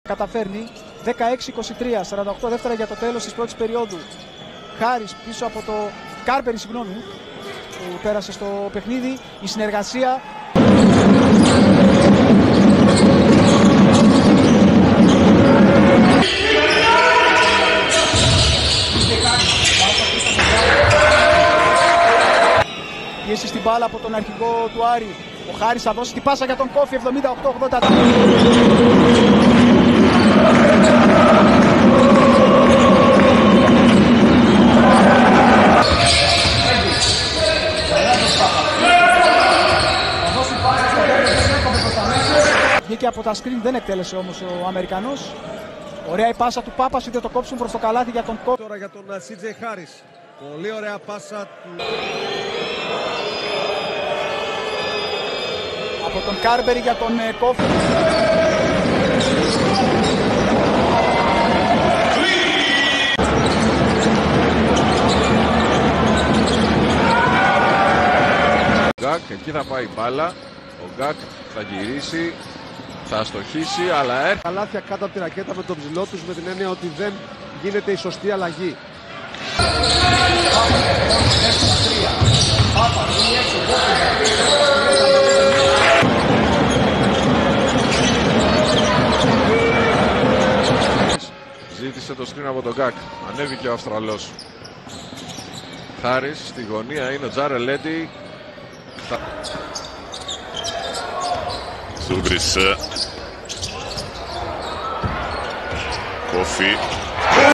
Καταφέρνει 16-23, 48 δεύτερα για το τέλος της πρώτης περίοδου. Χάρης πίσω από το Κάρπερι, συγγνώμη, που πέρασε στο παιχνίδι. Η συνεργασία. Πίεση στην μπάλα από τον αρχηγό του Άρη. Ο Χάρης θα δώσει την πάσα για τον Κόφι, 78-80. Βγήκε από τα σκριν, δεν εκτέλεσε όμως ο Αμερικανός. Ωραία η πάσα του Πάπας, είτε το κόψουν προς το καλάθι για τον Κόφι. Τώρα για τον CJ Χάρης. Πολύ ωραία πάσα του. Από τον Κάρμπερι για τον Κόφι. Γκάκ, εκεί θα πάει η μπάλα. Ο Γκάκ θα γυρίσει, θα αστοχίσει, αλλά έρχεται. Καλάθια κάτω από τη ρακέτα με τον ψηλό τους, με την έννοια ότι δεν γίνεται η σωστή αλλαγή. Ζήτησε το σκριν από τον Γκάκ. Ανέβηκε ο Αυστραλός. Χάρης στη γωνία είναι ο Τζαρελέντι. Σούγκρις. Κόφι.